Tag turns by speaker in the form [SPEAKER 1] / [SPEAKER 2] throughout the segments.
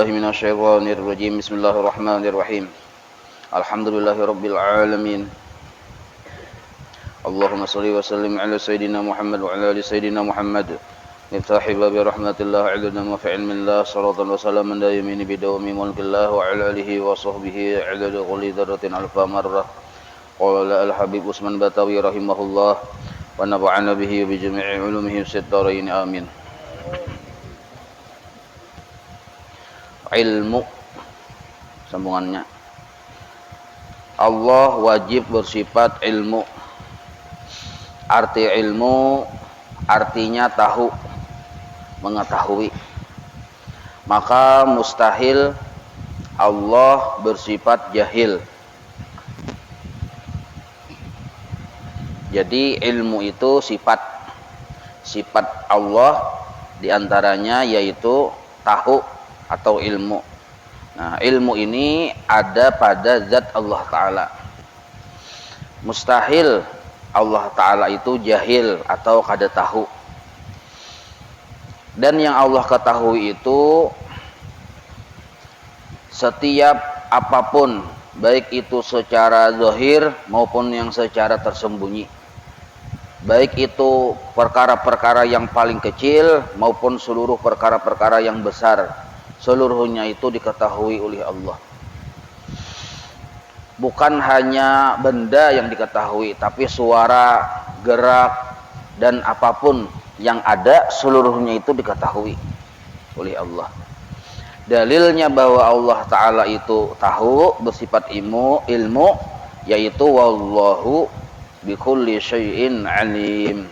[SPEAKER 1] billahi minasyaitonir rajim. Bismillahirrahmanirrahim. Alhamdulillahirabbil alamin. Allahumma shalli wa sallim ala sayyidina Muhammad wa ala ali sayyidina Muhammad. Miftahi babi rahmatillah adada ma fi ilmillah salatan wa salaman daimin bi dawami mulkillah wa ala alihi wa sahbihi adada quli dzarratin alfa marrah. Qala al-Habib Utsman Batawi rahimahullah wa nafa'ana bihi bi jami'i ulumihi fid-dharain amin. Ilmu sambungannya, Allah wajib bersifat ilmu. Arti ilmu artinya tahu, mengetahui. Maka mustahil Allah bersifat jahil. Jadi ilmu itu sifat Allah, diantaranya yaitu tahu atau ilmu. Nah, ilmu ini ada pada zat Allah Ta'ala. Mustahil Allah Ta'ala itu jahil atau kada tahu. Dan yang Allah ketahui itu setiap apapun, baik itu secara zahir maupun yang secara tersembunyi. Baik itu perkara-perkara yang paling kecil maupun seluruh perkara-perkara yang besar. Seluruhnya itu diketahui oleh Allah. Bukan hanya benda yang diketahui, tapi suara, gerak, dan apapun yang ada, seluruhnya itu diketahui oleh Allah. Dalilnya bahwa Allah Ta'ala itu tahu, bersifat ilmu, yaitu wallahu bikulli syai'in alim.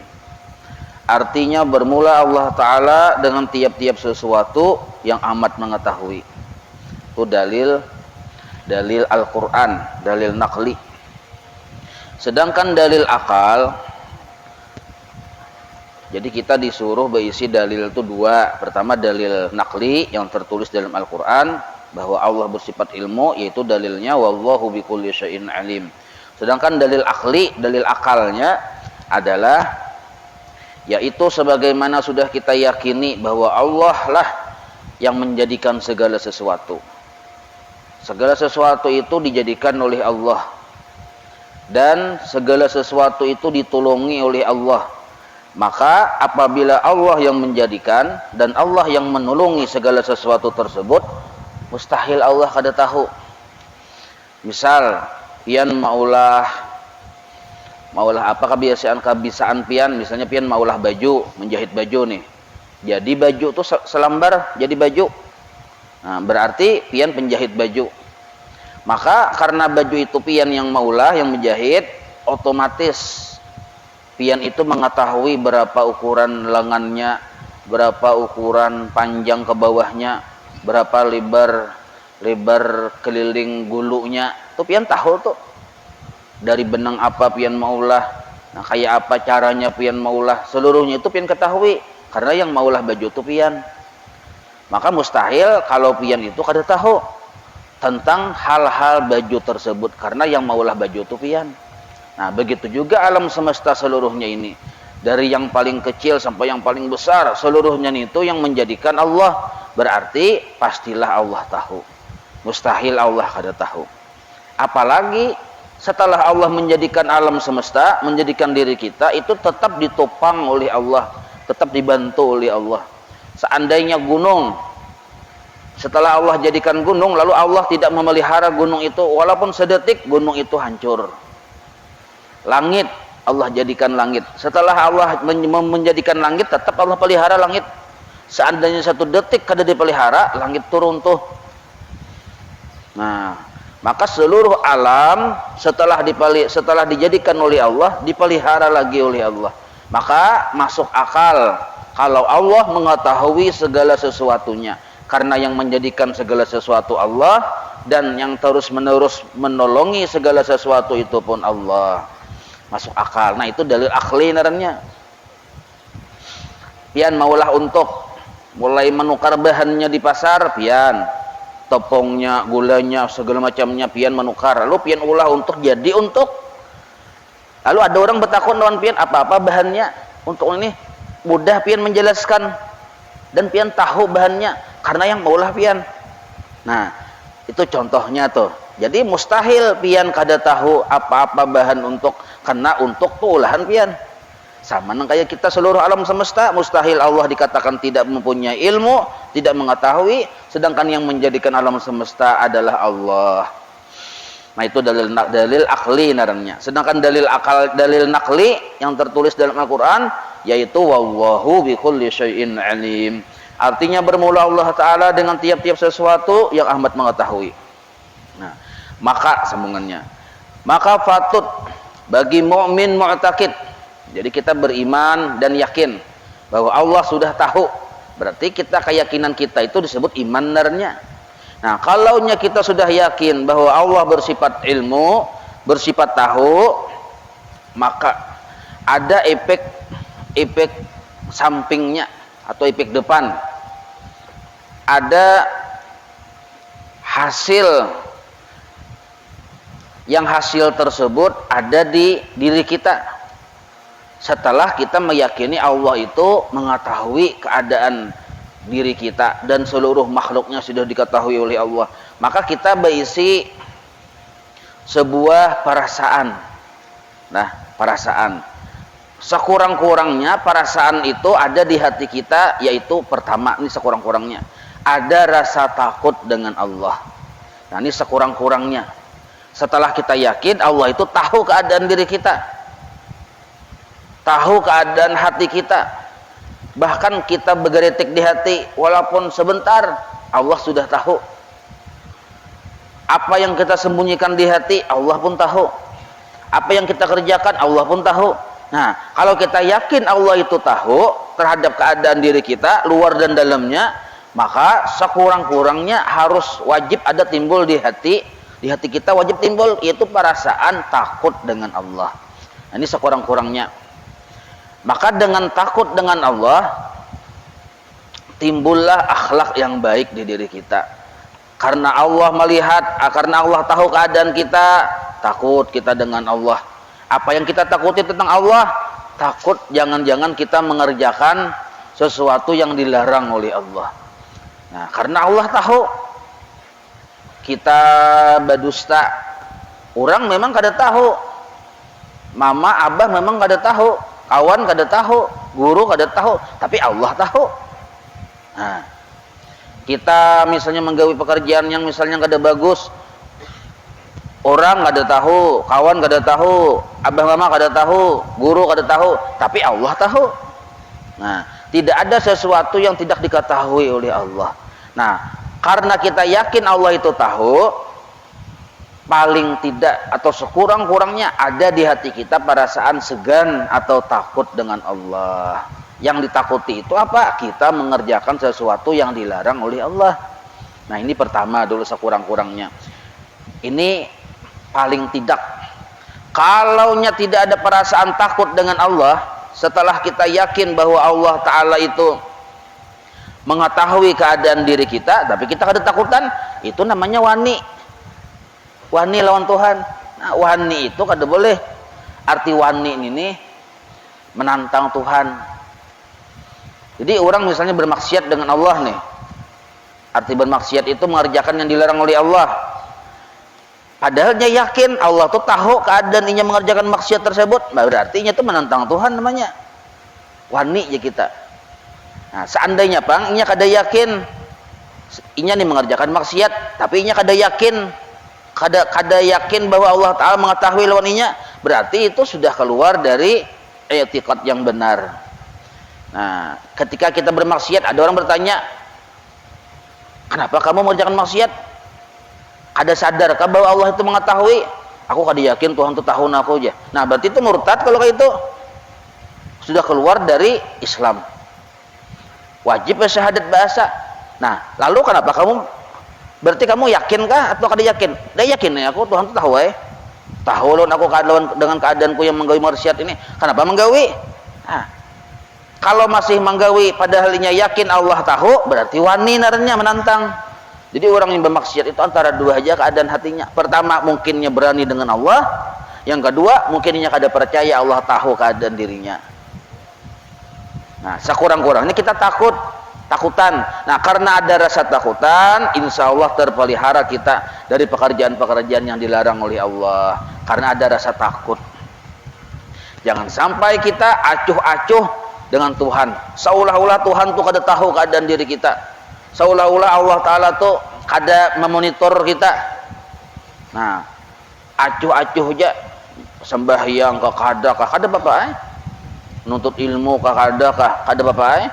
[SPEAKER 1] Artinya bermula Allah Ta'ala dengan tiap-tiap sesuatu yang amat mengetahui. Itu dalil Al-Quran, dalil naqli. Sedangkan dalil akal, jadi kita disuruh berisi dalil itu dua. Pertama dalil naqli yang tertulis dalam Al-Quran, bahwa Allah bersifat ilmu, yaitu dalilnya wallahu bikulli syai'in alim. Sedangkan dalil akli, dalil akalnya adalah yaitu sebagaimana sudah kita yakini bahwa Allah lah yang menjadikan segala sesuatu. Segala sesuatu itu dijadikan oleh Allah. Dan segala sesuatu itu ditolongi oleh Allah. Maka apabila Allah yang menjadikan dan Allah yang menolongi segala sesuatu tersebut, mustahil Allah kada tahu. Misal, pian maulah apa kebiasaan pian, misalnya pian maulah baju, menjahit baju nih. Jadi baju itu selambar jadi baju. Nah, berarti pian penjahit baju. Maka karena baju itu pian yang maulah, yang menjahit, otomatis pian itu mengetahui berapa ukuran lengannya, berapa ukuran panjang ke bawahnya, berapa lebar keliling gulunya. Itu pian tahu tuh. Dari benang apa pian maulah, nah kayak apa caranya pian maulah, seluruhnya itu pian ketahui karena yang maulah baju itu pian. Maka mustahil kalau pian itu kada tahu tentang hal-hal baju tersebut karena yang maulah baju itu pian. Nah, begitu juga alam semesta seluruhnya ini, dari yang paling kecil sampai yang paling besar, seluruhnya itu yang menjadikan Allah. Berarti pastilah Allah tahu. Mustahil Allah kada tahu. Apalagi setelah Allah menjadikan alam semesta, menjadikan diri kita, itu tetap ditopang oleh Allah, tetap dibantu oleh Allah. Seandainya gunung, setelah Allah jadikan gunung, lalu Allah tidak memelihara gunung itu, walaupun sedetik gunung itu hancur. Langit, Allah jadikan langit. Setelah Allah menjadikan langit, tetap Allah pelihara langit. Seandainya satu detik kada dipelihara, langit turun tuh. Nah, maka seluruh alam setelah dijadikan oleh Allah, dipelihara lagi oleh Allah. Maka masuk akal kalau Allah mengetahui segala sesuatunya, karena yang menjadikan segala sesuatu Allah, dan yang terus-menerus menolongi segala sesuatu itu pun Allah. Masuk akal. Nah, itu dalil akli namanya. Pian maulah untuk mulai menukar bahannya di pasar, pian tepungnya, gulanya, segala macamnya pian menukar, lalu pian ulah untuk jadi untuk. Lalu ada orang bertakun lawan pian, apa-apa bahannya untuk ini, mudah pian menjelaskan dan pian tahu bahannya karena yang maulah pian. Nah, itu contohnya tuh. Jadi mustahil pian kada tahu apa-apa bahan untuk kena untuk tuh ulahan pian. Sama nang kayak kita seluruh alam semesta, mustahil Allah dikatakan tidak mempunyai ilmu, tidak mengetahui, sedangkan yang menjadikan alam semesta adalah Allah. Nah, itu dalil akli namanya. Sedangkan dalil nakli yang tertulis dalam Al-Qur'an yaitu wallahu bikulli syai'in alim. Artinya bermula Allah Ta'ala dengan tiap-tiap sesuatu yang amat mengetahui. Nah, maka sambungannya. Maka fatut bagi mukmin mu'taqid. Jadi kita beriman dan yakin bahwa Allah sudah tahu. Berarti kita keyakinan kita itu disebut iman narnya. Nah, kalaunya kita sudah yakin bahwa Allah bersifat ilmu, bersifat tahu, maka ada efek sampingnya atau efek depan, ada hasil yang hasil tersebut ada di diri kita setelah kita meyakini Allah itu mengetahui keadaan diri kita dan seluruh makhluknya sudah diketahui oleh Allah, maka kita berisi sebuah perasaan. Nah, perasaan sekurang-kurangnya perasaan itu ada di hati kita, yaitu pertama, ini sekurang-kurangnya ada rasa takut dengan Allah. Nah, ini sekurang-kurangnya setelah kita yakin Allah itu tahu keadaan diri kita, tahu keadaan hati kita, bahkan kita bergeretik di hati walaupun sebentar, Allah sudah tahu. Apa yang kita sembunyikan di hati Allah pun tahu, apa yang kita kerjakan Allah pun tahu. Nah, kalau kita yakin Allah itu tahu terhadap keadaan diri kita, luar dan dalamnya, maka sekurang-kurangnya harus wajib ada timbul di hati kita, wajib timbul, yaitu perasaan takut dengan Allah. Nah, ini sekurang-kurangnya. Maka dengan takut dengan Allah timbullah akhlak yang baik di diri kita. Karena Allah melihat, karena Allah tahu keadaan kita, takut kita dengan Allah. Apa yang kita takuti tentang Allah? Takut jangan-jangan kita mengerjakan sesuatu yang dilarang oleh Allah. Nah, karena Allah tahu kita berdusta, orang memang kada tahu, mama abah memang kada tahu, kawan kada tahu, guru kada tahu, tapi Allah tahu. Nah, kita misalnya menggawi pekerjaan yang misalnya kada bagus, orang kada tahu, kawan kada tahu, abah mama kada tahu, guru kada tahu, tapi Allah tahu. Nah, tidak ada sesuatu yang tidak diketahui oleh Allah. Nah, karena kita yakin Allah itu tahu, paling tidak atau sekurang-kurangnya ada di hati kita perasaan segan atau takut dengan Allah. Yang ditakuti itu apa? Kita mengerjakan sesuatu yang dilarang oleh Allah. Nah, ini pertama dulu sekurang-kurangnya. Ini paling tidak. Kalaunya tidak ada perasaan takut dengan Allah, setelah kita yakin bahwa Allah Ta'ala itu mengetahui keadaan diri kita, tapi kita ada takutan, itu namanya wani lawan Tuhan. Nah, wani itu kada boleh. Arti wani ini menantang Tuhan. Jadi orang misalnya bermaksiat dengan Allah nih, arti bermaksiat itu mengerjakan yang dilarang oleh Allah, padahal dia yakin Allah tuh tahu keadaan inya mengerjakan maksiat tersebut, berarti inya itu menantang Tuhan namanya. Wani ya kita. Nah, seandainya pang inya kada yakin inya nih mengerjakan maksiat, tapi inya kada yakin bahwa Allah Ta'ala mengetahui lawan inya, berarti itu sudah keluar dari i'tiqad yang benar. Nah, ketika kita bermaksiat, ada orang bertanya, kenapa kamu mengerjakan maksiat? Ada sadarkah bahwa Allah itu mengetahui? Aku kada yakin Tuhan itu tahu aku aja. Nah, berarti itu murtad kalau kayak itu. Sudah keluar dari Islam. Wajib syahadat bahasa. Nah, lalu kenapa kamu, berarti kamu yakinkah atau kada yakin? Dah yakin ya, aku Tuhan itu tahu tahu lon aku dengan keadaanku yang menggawi maksiat ini. Kenapa menggawi? Nah, kalau masih menggawi padahal inya yakin Allah tahu, berarti wani narnya menantang. Jadi orang yang bermaksiat itu antara dua aja keadaan hatinya. Pertama, mungkinnya berani dengan Allah. Yang kedua, mungkinnya kada percaya Allah tahu keadaan dirinya. Nah, sekurang-kurangnya kita takut takutan. Nah, karena ada rasa takutan, insya Allah terpelihara kita dari pekerjaan-pekerjaan yang dilarang oleh Allah. Karena ada rasa takut. Jangan sampai kita acuh-acuh dengan Tuhan. Seolah-olah Tuhan tuh kada tahu keadaan diri kita. Seolah-olah Allah Ta'ala tuh kada memonitor kita. Nah, acuh-acuh aja. Sembahyang kada apa-apa nuntut ilmu kada apa-apa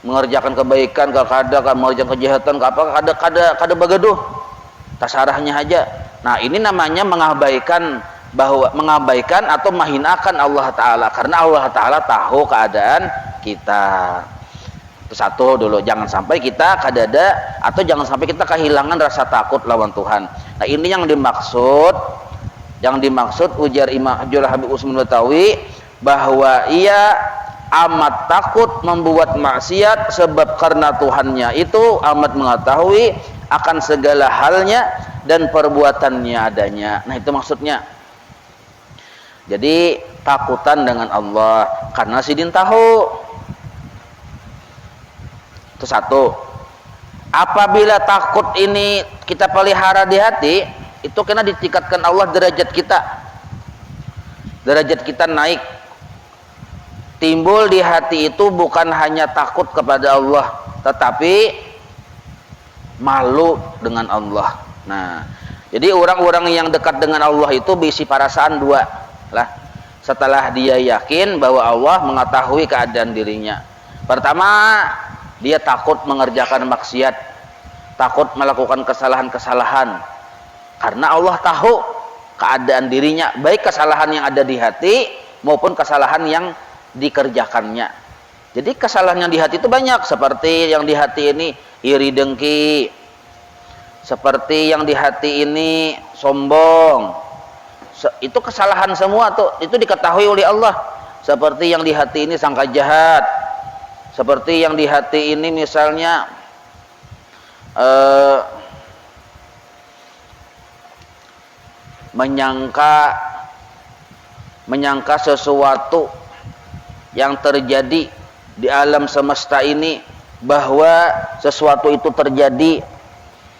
[SPEAKER 1] mengerjakan kebaikan kada mengerjakan kejahatan kada bagaduh tasarahnya aja. Nah, ini namanya mengabaikan atau menghinakan Allah Ta'ala, karena Allah Ta'ala tahu keadaan kita. Itu satu dulu, jangan sampai kita kadada atau jangan sampai kita kehilangan rasa takut lawan Tuhan. Nah, ini yang dimaksud ujar Imam Abdul Habib Usman Batawi, bahwa ia amat takut membuat maksiat sebab karena Tuhannya itu amat mengetahui akan segala halnya dan perbuatannya adanya. Nah, itu maksudnya. Jadi takutan dengan Allah karena sidin tahu. Itu satu. Apabila takut ini kita pelihara di hati, itu kena ditingkatkan Allah derajat kita. Derajat kita naik. Timbul di hati itu bukan hanya takut kepada Allah, tetapi malu dengan Allah. Nah, jadi orang-orang yang dekat dengan Allah itu berisi perasaan dua lah. Setelah dia yakin bahwa Allah mengetahui keadaan dirinya. Pertama, dia takut mengerjakan maksiat, takut melakukan kesalahan-kesalahan. Karena Allah tahu keadaan dirinya, baik kesalahan yang ada di hati maupun kesalahan yang dikerjakannya. Jadi kesalahan yang di hati itu banyak, seperti yang di hati ini iri dengki, seperti yang di hati ini sombong. Itu kesalahan semua tuh, itu diketahui oleh Allah. Seperti yang di hati ini sangka jahat, seperti yang di hati ini misalnya menyangka sesuatu yang terjadi di alam semesta ini, bahwa sesuatu itu terjadi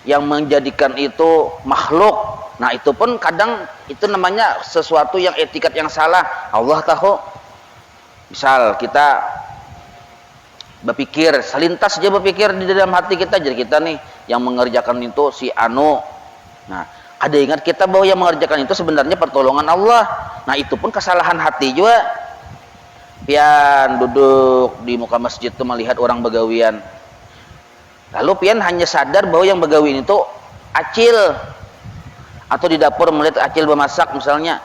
[SPEAKER 1] yang menjadikan itu makhluk. Nah, itu pun kadang itu namanya sesuatu yang etikat yang salah. Allah tahu. Misal kita berpikir, selintas saja berpikir di dalam hati kita, jadi kita nih yang mengerjakan itu si anu. Nah, ada ingat kita bahwa yang mengerjakan itu sebenarnya pertolongan Allah. Nah, itu pun kesalahan hati juga. Pian duduk di muka masjid itu melihat orang begawian, lalu pian hanya sadar bahwa yang begawian itu acil, atau di dapur melihat acil memasak misalnya,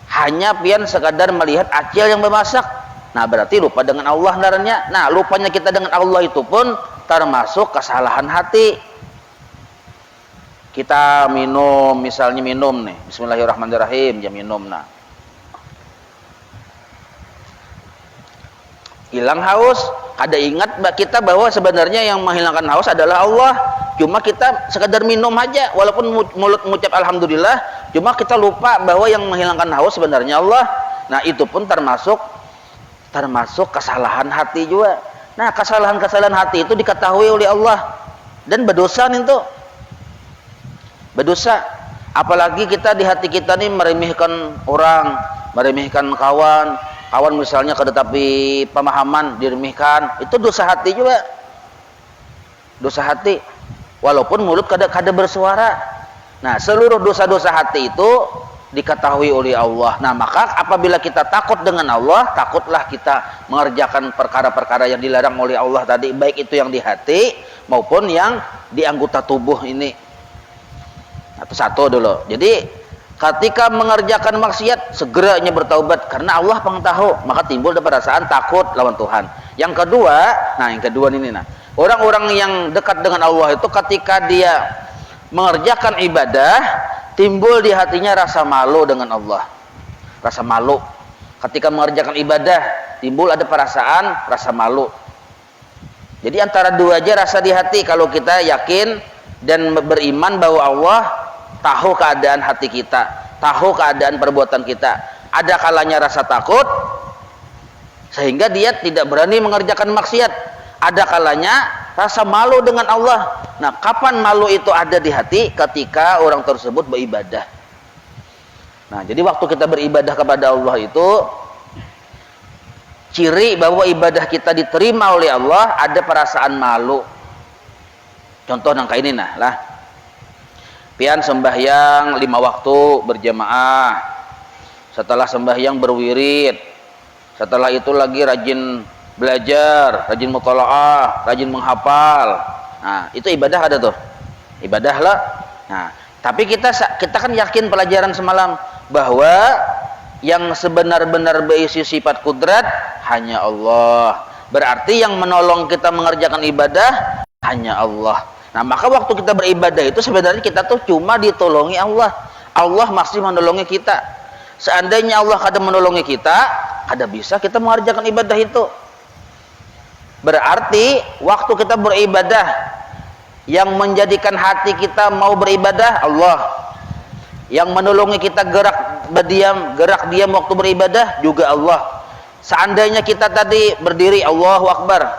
[SPEAKER 1] hanya pian sekadar melihat acil yang memasak. Nah, berarti lupa dengan Allah darahnya. Nah, lupanya kita dengan Allah itu pun termasuk kesalahan hati. Kita minum, misalnya minum nih, bismillahirrahmanirrahim, ya minum. Nah, hilang haus, ada ingat kita bahwa sebenarnya yang menghilangkan haus adalah Allah. Cuma kita sekadar minum aja, walaupun mulut mengucap alhamdulillah, cuma kita lupa bahwa yang menghilangkan haus sebenarnya Allah. Nah, itu pun termasuk kesalahan hati juga. Nah, kesalahan-kesalahan hati itu diketahui oleh Allah dan berdosa itu. Berdosa. Apalagi kita di hati kita nih meremehkan orang, meremehkan kawan misalnya tetapi pemahaman diremehkan, itu dosa hati juga. Dosa hati. Walaupun mulut kada bersuara. Nah, seluruh dosa-dosa hati itu diketahui oleh Allah. Nah, maka apabila kita takut dengan Allah, takutlah kita mengerjakan perkara-perkara yang dilarang oleh Allah tadi, baik itu yang di hati maupun yang di anggota tubuh ini. Nah, itu satu dulu. Jadi ketika mengerjakan maksiat, segeranya bertaubat karena Allah pengetahu, maka timbul perasaan takut lawan Tuhan. Yang kedua ini orang-orang yang dekat dengan Allah itu ketika dia mengerjakan ibadah, timbul di hatinya rasa malu dengan Allah. Rasa malu. Ketika mengerjakan ibadah, timbul ada perasaan rasa malu. Jadi antara dua aja rasa di hati kalau kita yakin dan beriman bahwa Allah tahu keadaan hati kita, tahu keadaan perbuatan kita. Ada kalanya rasa takut sehingga dia tidak berani mengerjakan maksiat. Ada kalanya rasa malu dengan Allah. Nah, kapan malu itu ada di hati? Ketika orang tersebut beribadah. Nah, jadi waktu kita beribadah kepada Allah itu, ciri bahwa ibadah kita diterima oleh Allah, ada perasaan malu. Contoh nangka ini nah lah. Pian sembahyang 5 waktu berjamaah. Setelah sembahyang berwirid. Setelah itu lagi rajin belajar, rajin mutalaah, rajin menghafal. Nah, itu ibadah ada tuh. Ibadah lah. Nah, tapi kita kan yakin pelajaran semalam bahwa yang sebenar-benar berisi sifat kudrat hanya Allah. Berarti yang menolong kita mengerjakan ibadah hanya Allah. Nah, maka waktu kita beribadah itu sebenarnya kita tuh cuma ditolongi Allah. Allah masih menolongi kita. Seandainya Allah kada menolongi kita, kada bisa kita mengerjakan ibadah itu. Berarti waktu kita beribadah, yang menjadikan hati kita mau beribadah Allah. Yang menolongi kita gerak diam waktu beribadah juga Allah. Seandainya kita tadi berdiri Allahu Akbar,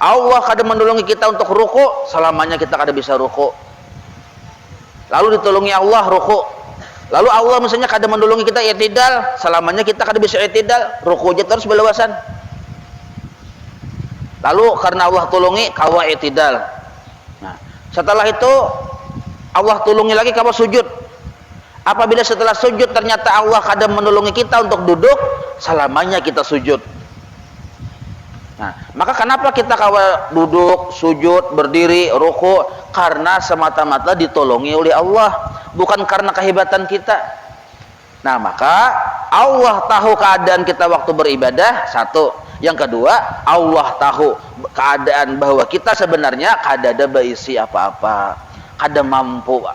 [SPEAKER 1] Allah kada menolongi kita untuk ruku, selamanya kita kada bisa ruku. Lalu ditolongi Allah ruku. Lalu Allah misalnya kada menolongi kita i'tidal, selamanya kita kada bisa i'tidal, ruku aja terus belawasan. Lalu karena Allah tolongi kawa i'tidal. Nah, setelah itu Allah tolongi lagi kawa sujud. Apabila setelah sujud ternyata Allah kada menolongi kita untuk duduk, selamanya kita sujud. Nah, maka kenapa kita kawa duduk, sujud, berdiri, ruku? Karena semata-mata ditolongi oleh Allah, bukan karena kehebatan kita. Nah, maka Allah tahu keadaan kita waktu beribadah, satu. Yang kedua, Allah tahu keadaan bahwa kita sebenarnya kada ada berisi apa-apa, kada mampu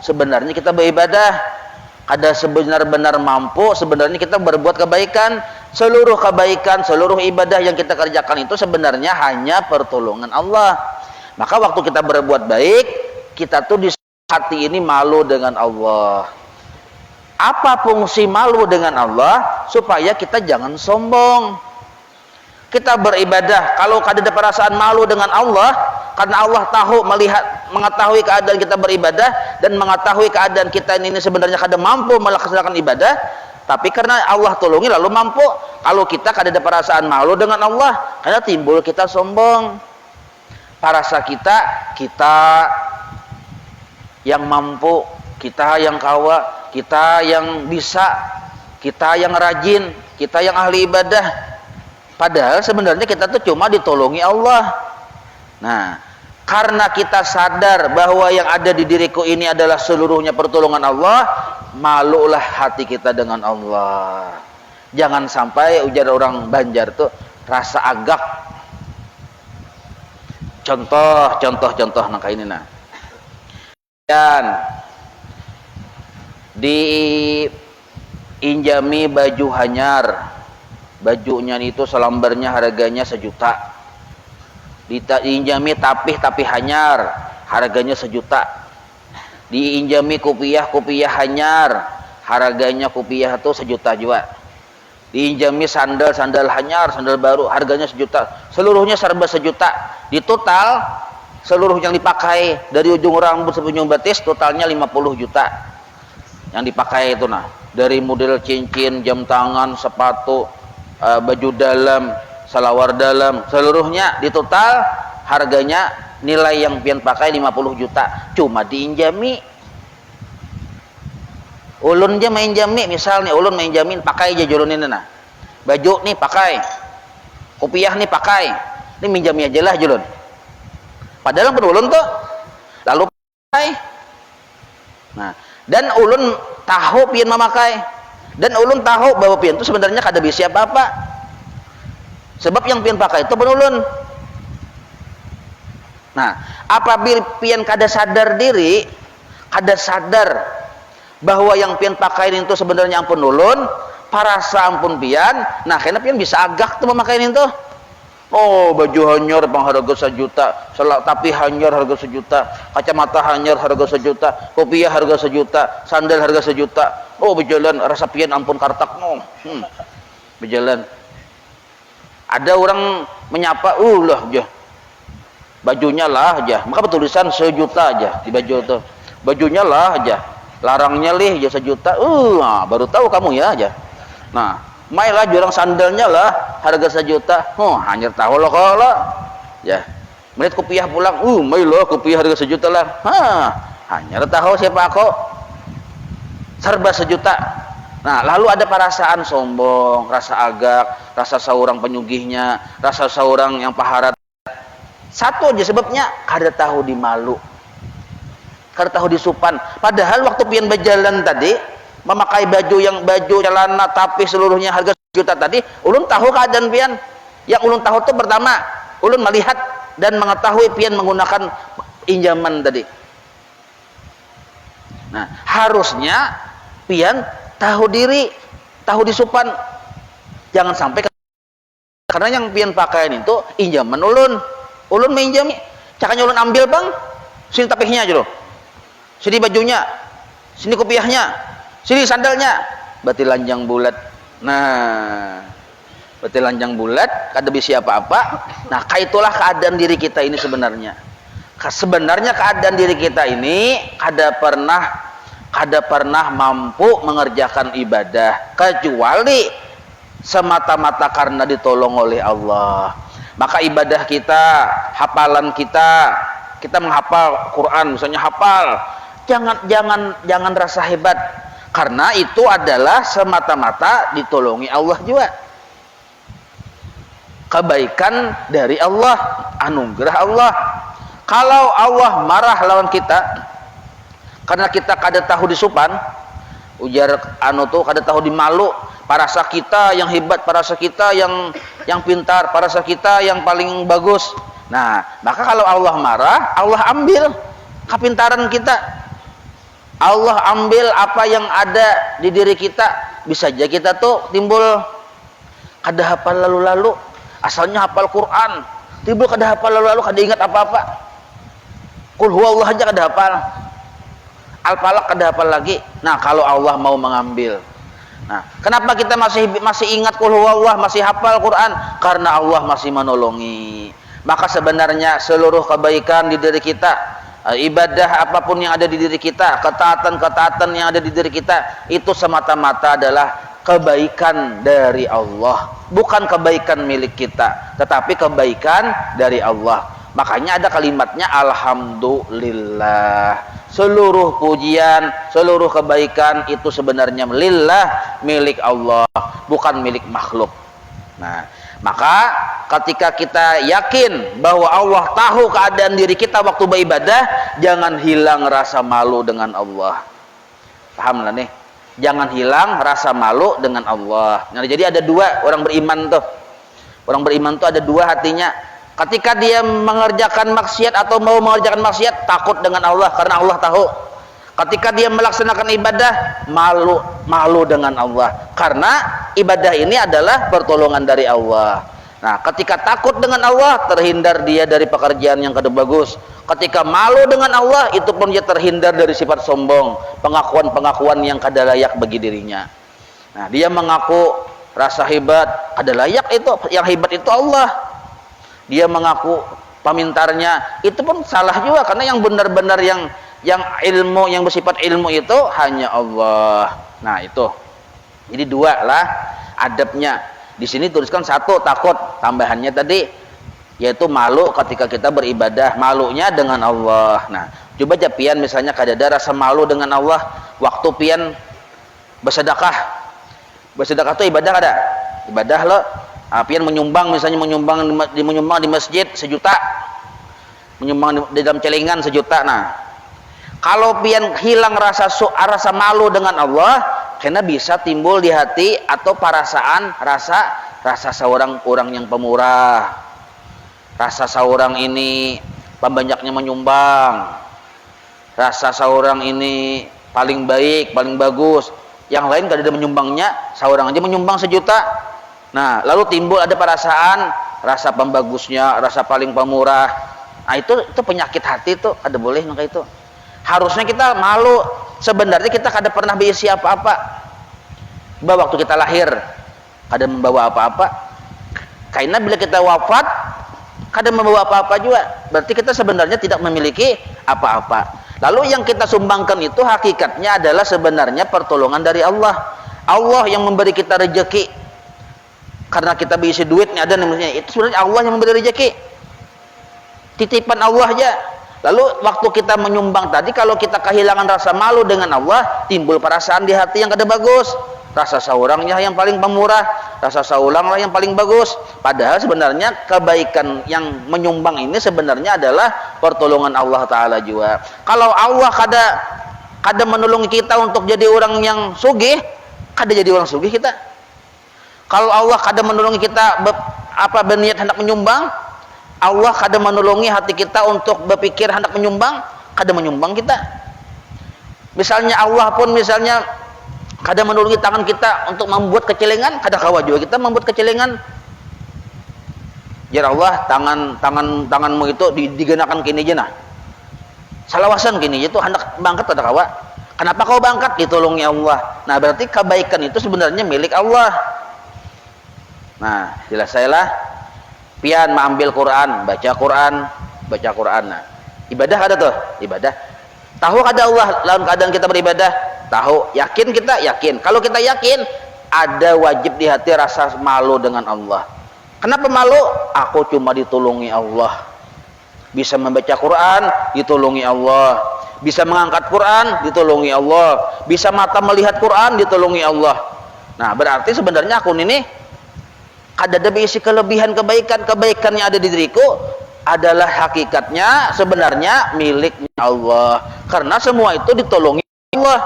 [SPEAKER 1] sebenarnya kita beribadah, kada sebenar-benar mampu sebenarnya kita berbuat kebaikan. Seluruh kebaikan, seluruh ibadah yang kita kerjakan itu sebenarnya hanya pertolongan Allah. Maka waktu kita berbuat baik, kita tuh di hati ini malu dengan Allah. Apa fungsi malu dengan Allah? Supaya kita jangan sombong. Kita beribadah, kalau kada ada perasaan malu dengan Allah, karena Allah tahu, mengetahui keadaan kita beribadah dan mengetahui keadaan kita ini sebenarnya kada mampu melaksanakan ibadah, tapi karena Allah tolongi lalu mampu. Kalau kita kada ada perasaan malu dengan Allah, karena timbul kita sombong. Parasa kita yang mampu, kita yang kawa, kita yang bisa, kita yang rajin, kita yang ahli ibadah. Padahal sebenarnya kita tuh cuma ditolongi Allah. Nah, karena kita sadar bahwa yang ada di diriku ini adalah seluruhnya pertolongan Allah, malulah hati kita dengan Allah. Jangan sampai ujar orang Banjar tuh rasa agak. Contoh nangka ini nah. Dan diinjami baju hanyar, bajunya itu selembarnya harganya 1 juta. Diinjami tapi hanyar, harganya 1 juta. Diinjami kopiah hanyar, harganya kopiah itu 1 juta juga. Diinjami sandal hanyar, sandal baru, harganya 1 juta. Seluruhnya serba 1 juta. Di total seluruh yang dipakai dari ujung rambut sampai ujung batis totalnya 50 juta. Yang dipakai itu nah, dari model cincin, jam tangan, sepatu, baju dalam, salawar dalam, seluruhnya di total harganya nilai yang pian pakai 50 juta. Cuma diinjami. Ulun aja main jami, misalnya ulun main jamin pakai aja julun ini nah. Baju nih pakai. Kopiah nih pakai. Ini minjami aja lah julun. Padahal pun ulun tuh lalu pakai. Nah, dan ulun tahu pian memakai. Dan ulun tahu bahwa pian itu sebenarnya kada bisa apa-apa. Sebab yang pian pakai itu pun ulun. Nah, apabila pian kada sadar diri, kada sadar bahwa yang pian pakai itu sebenarnya ampun ulun, parasa ampun pian, nah kena pian bisa agak tuh memakai itu. Oh, baju hanyar pang harga 1 juta, tapi hanyar harga 1 juta, kacamata hanyar harga 1 juta, kopiah harga 1 juta, sandal harga 1 juta. Oh, berjalan rasa pian ampun kartak no. Berjalan. Ada orang menyapa, lah aja bajunya lah aja, maka tulisan 1 juta aja di baju itu, bajunya lah aja, larangnya lih aja 1 juta, nah, baru tahu kamu ya aja. Nah, mai lah jurang sandalnya lah harga 1 juta, hanya tahu loh kalau ya, menit kopiah pulang, mai loh kopiah harga 1 juta lah, hanya tahu siapa aku, serba 1 juta. Nah, lalu ada perasaan sombong, rasa agak, rasa seorang penyugihnya, rasa seorang yang paharat. Satu aja sebabnya, kada tahu dimalu, kada tahu disupan. Padahal waktu pian berjalan tadi, memakai baju celana tapi seluruhnya harga 1 juta tadi, ulun tahu keadaan pian. Yang ulun tahu itu pertama, ulun melihat dan mengetahui pian menggunakan pinjaman tadi. Nah, harusnya pian tahu diri, tahu disupan. Jangan sampai, karena yang pian pakaian itu injaman ulun minjami, cakanya ulun ambil bang, sini tapihnya aja loh, sini bajunya, sini kopiahnya, sini sandalnya, berarti lanjang bulat. Nah, berarti lanjang bulat, kada bisa apa-apa. Nah, itulah keadaan diri kita ini sebenarnya. Sebenarnya keadaan diri kita ini kada pernah mampu mengerjakan ibadah kecuali semata-mata karena ditolong oleh Allah. Maka ibadah kita, hafalan kita menghafal Quran misalnya, hafal, jangan rasa hebat, karena itu adalah semata-mata ditolongi Allah juga, kebaikan dari Allah, anugerah Allah. Kalau Allah marah lawan kita karena kita kada tahu disupan, ujar tuh kada tahu dimalu, parasa kita yang hebat, parasa kita yang pintar, parasa kita yang paling bagus. Nah, maka kalau Allah marah, Allah ambil kepintaran kita, Allah ambil apa yang ada di diri kita. Bisa aja kita tuh timbul kada hafal lalu-lalu, asalnya hafal Quran, timbul kada hafal lalu-lalu, kada ingat apa-apa. Qul huwallahu aja kada hafal, Al-Falaq kada hafal lagi. Nah, kalau Allah mau mengambil, nah, kenapa kita masih ingat qul huwallah, masih hafal Quran? Karena Allah masih menolongi. Maka sebenarnya seluruh kebaikan di diri kita, ibadah apapun yang ada di diri kita, ketaatan yang ada di diri kita, itu semata-mata adalah kebaikan dari Allah, bukan kebaikan milik kita, tetapi kebaikan dari Allah. Makanya ada kalimatnya alhamdulillah. Seluruh pujian, seluruh kebaikan itu sebenarnya lillah, milik Allah, bukan milik makhluk. Nah, maka ketika kita yakin bahwa Allah tahu keadaan diri kita waktu beribadah, jangan hilang rasa malu dengan Allah. Paham lah nih? Jangan hilang rasa malu dengan Allah. Nah, jadi ada dua orang beriman tuh. Orang beriman tuh ada dua hatinya. Ketika dia mengerjakan maksiat atau mau mengerjakan maksiat, takut dengan Allah karena Allah tahu. Ketika dia melaksanakan ibadah, malu dengan Allah karena ibadah ini adalah pertolongan dari Allah. Nah, ketika takut dengan Allah, terhindar dia dari pekerjaan yang kada bagus. Ketika malu dengan Allah, itu pun dia terhindar dari sifat sombong, pengakuan-pengakuan yang kada layak bagi dirinya. Nah, dia mengaku rasa hebat, kada layak itu. Yang hebat itu Allah. Dia mengaku pemintarnya, itu pun salah juga, karena yang benar-benar yang ilmu, yang bersifat ilmu itu hanya Allah. Nah, itu. Jadi dua lah adabnya. Di sini tuliskan satu, takut. Tambahannya tadi yaitu malu ketika kita beribadah, malunya dengan Allah. Nah, coba aja pian misalnya kada ada rasa malu dengan Allah waktu pian bersedekah. Bersedekah itu ibadah kada? Ibadah lo. Pian menyumbang, misalnya menyumbang di masjid 1 juta, menyumbang di dalam celengan 1 juta. Nah, kalau pian hilang rasa malu dengan Allah, karena bisa timbul di hati atau perasaan rasa seorang orang yang pemurah, rasa seorang ini pembanyaknya menyumbang, rasa seorang ini paling baik, paling bagus, yang lain gak ada menyumbangnya, seorang aja menyumbang 1 juta. Nah, lalu timbul ada perasaan rasa pembagusnya, rasa paling pemurah. Nah, itu penyakit hati tuh, ada boleh maka itu. Harusnya kita malu. Sebenarnya kita kada pernah berisi apa-apa. Waktu kita lahir kada membawa apa-apa. Karena bila kita wafat, kadang membawa apa-apa juga. Berarti kita sebenarnya tidak memiliki apa-apa. Lalu yang kita sumbangkan itu hakikatnya adalah sebenarnya pertolongan dari Allah. Allah yang memberi kita rezeki. Karena kita bisa duitnya ada namanya. Itu sebenarnya Allah yang memberi rezeki. Titipan Allah aja. Lalu waktu kita menyumbang tadi, kalau kita kehilangan rasa malu dengan Allah, timbul perasaan di hati yang kada bagus. Rasa saurangnya yang paling pemurah, rasa saulanglah yang paling bagus. Padahal sebenarnya kebaikan yang menyumbang ini sebenarnya adalah pertolongan Allah Ta'ala juga. Kalau Allah kada menolong kita untuk jadi orang yang sugih, kada jadi orang sugih kita. Kalau Allah kada menolong kita berniat hendak menyumbang, Allah kada menolongi hati kita untuk berpikir hendak menyumbang, kada menyumbang kita. Misalnya Allah pun misalnya kada menolongi tangan kita untuk membuat kecelengan, kada kawa juga kita membuat kecelengan. Ya Allah, tanganmu itu digenakan kini aja nah. Salawasan kini itu hendak bangkat kada kawa. Kenapa kau bangkat? Ditolongi Allah. Nah, berarti kebaikan itu sebenarnya milik Allah. Nah, jelasailah. Pian mengambil Quran, baca Quran. Nah, ibadah ada tuh, ibadah. Tahu kada Allah dalam keadaan kita beribadah? Tahu. Yakin kita? Yakin. Kalau kita yakin, ada wajib di hati rasa malu dengan Allah. Kenapa malu? Aku cuma ditolongi Allah. Bisa membaca Quran, ditolongi Allah. Bisa mengangkat Quran, ditolongi Allah. Bisa mata melihat Quran, ditolongi Allah. Nah, berarti sebenarnya akun ini ada berisi kelebihan kebaikan yang ada di diriku adalah hakikatnya sebenarnya miliknya Allah. Karena semua itu ditolongi Allah.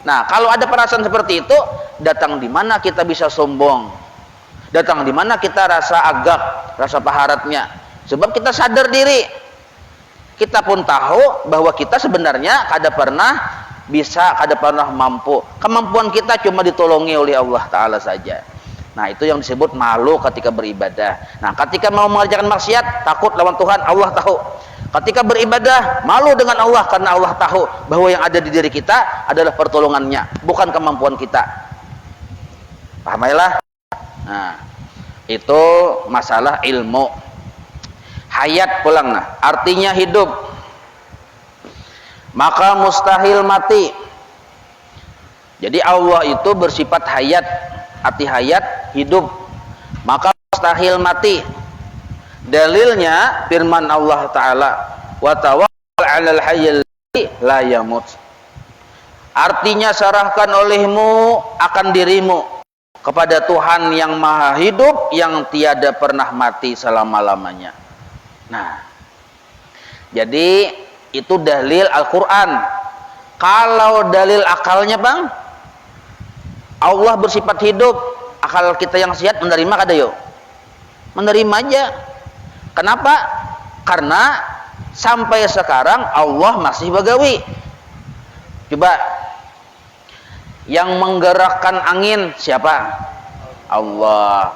[SPEAKER 1] Nah, kalau ada perasaan seperti itu, datang di mana kita bisa sombong? Datang di mana kita rasa agak, rasa paharatnya? Sebab kita sadar diri. Kita pun tahu bahwa kita sebenarnya kada pernah bisa, kada pernah mampu. Kemampuan kita cuma ditolongi oleh Allah Ta'ala saja. Nah, itu yang disebut malu ketika beribadah. Nah, ketika mau mengerjakan maksiat, takut lawan Tuhan, Allah tahu. Ketika beribadah, malu dengan Allah karena Allah tahu bahwa yang ada di diri kita adalah pertolongannya, bukan kemampuan kita. Pahamailah? Nah, itu masalah ilmu. Hayat pulang, nah, artinya hidup. Maka mustahil mati. Jadi Allah itu bersifat hayat. Arti hayat, hidup, maka mustahil mati. Dalilnya firman Allah Ta'ala, wa tawakkal 'alal hayyil la yamut. Artinya serahkan olehmu akan dirimu kepada Tuhan yang maha hidup, yang tiada pernah mati selama-lamanya. Nah, jadi itu dalil Al-Quran. Kalau dalil akalnya bang, Allah bersifat hidup, akal kita yang sehat menerima kada yuk? Menerima aja. Kenapa? Karena sampai sekarang Allah masih bagawi. Coba, yang menggerakkan angin siapa? Allah.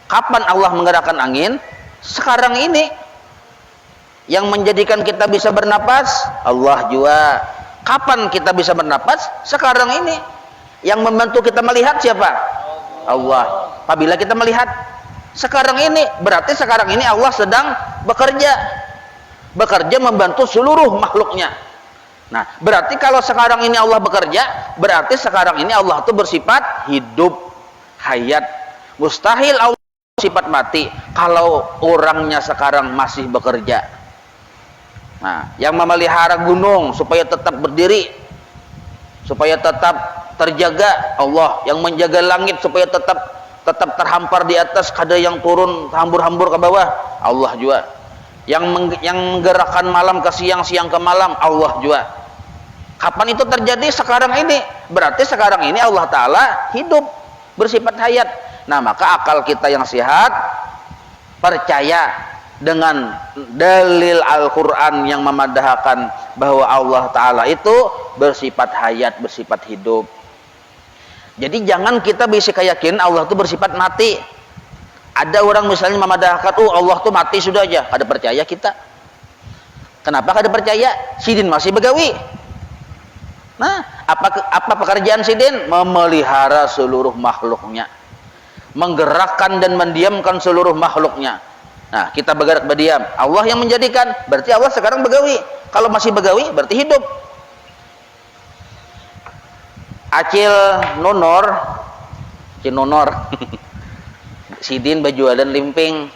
[SPEAKER 1] Kapan Allah menggerakkan angin? Sekarang ini. Yang menjadikan kita bisa bernapas? Allah juga. Kapan kita bisa bernapas? Sekarang ini. Yang membantu kita melihat siapa? Allah. Apabila kita melihat sekarang ini, berarti sekarang ini Allah sedang bekerja membantu seluruh makhluknya. Nah, berarti kalau sekarang ini Allah bekerja, berarti sekarang ini Allah itu bersifat hidup, hayat. Mustahil Allah bersifat mati kalau orangnya sekarang masih bekerja. Nah, yang memelihara gunung supaya tetap berdiri, supaya tetap terjaga, Allah. Yang menjaga langit supaya tetap terhampar di atas, kada yang turun hambur-hambur ke bawah, Allah juga. Yang menggerakkan malam ke siang, siang ke malam, Allah juga. Kapan itu terjadi? Sekarang ini. Berarti sekarang ini Allah Ta'ala hidup, bersifat hayat. Nah, maka akal kita yang sehat percaya dengan dalil Al-Quran yang memadahkan bahwa Allah Ta'ala itu bersifat hayat, bersifat hidup. Jadi jangan kita bisa keyakinan Allah itu bersifat mati. Ada orang misalnya memadahkan, Allah itu mati sudah aja. Kada percaya kita. Kenapa kada percaya? Sidin masih begawi. Nah, apa pekerjaan Sidin? Memelihara seluruh makhluknya. menggerakkan dan mendiamkan seluruh makhluknya. Nah, kita bergerak berdiam, Allah yang menjadikan, berarti Allah sekarang begawi. Kalau masih begawi berarti hidup. Acil nonor cinonor sidin berjualan limping,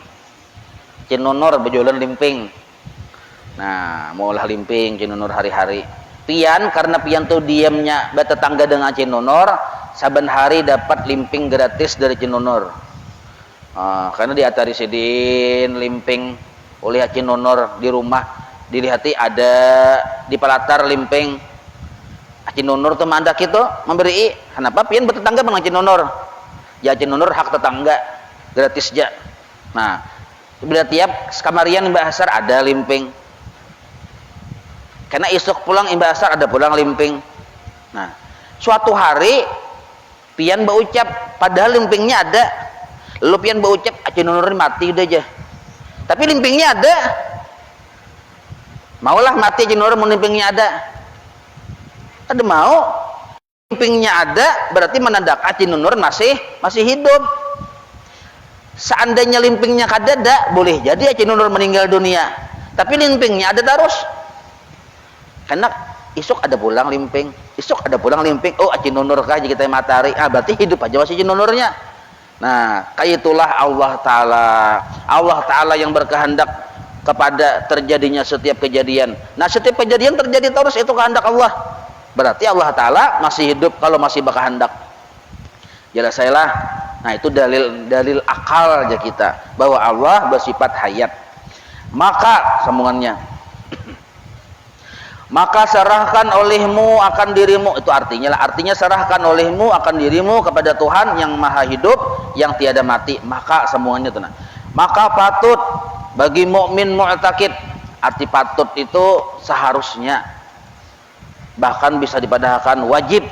[SPEAKER 1] cinonor berjualan limping. Nah, maulah limping cinonor hari-hari. Pian, karena pian tuh diamnya bertetangga dengan cinonor, saban hari dapat limping gratis dari cinonor. Karena diatari sidin limping oleh cinonor di rumah, dilihati ada di pelatar limping cinonor tuh mandak itu memberi. Kenapa pian bertetangga dengan cinonor? Ya cinonor hak tetangga gratis ja. Nah, bila tiap kamarian Mbah Asar ada limping, karena isuk pulang Mbah Asar ada pulang limping. Nah, suatu hari pian berucap padahal limpingnya ada, lalu pian berucap cinonor mati udah aja, tapi limpingnya ada. Maulah mati cinonor mau limpingnya ada mau limpingnya ada, berarti menandakan cinonor masih hidup. Seandainya limpingnya kadada, boleh jadi cinonor meninggal dunia, tapi limpingnya ada terus. Karena isuk ada pulang limping, isuk ada pulang limping. Oh, cinonor kah kita matahari, berarti hidup aja masih cinonornya. Nah, kayak itulah Allah Ta'ala yang berkehendak kepada terjadinya setiap kejadian. Nah, setiap kejadian terjadi terus, itu kehendak Allah. Berarti Allah Ta'ala masih hidup kalau masih berkehendak. Jelas saya lah. Nah, itu dalil akal aja kita bahwa Allah bersifat hayat. Maka sambungannya, maka serahkan olehmu akan dirimu, itu artinya serahkan olehmu akan dirimu kepada Tuhan yang maha hidup, yang tiada mati. Maka sambungannya tenang. Maka patut bagi mukmin mu'taqid, arti patut itu seharusnya, bahkan bisa dipadahkan wajib.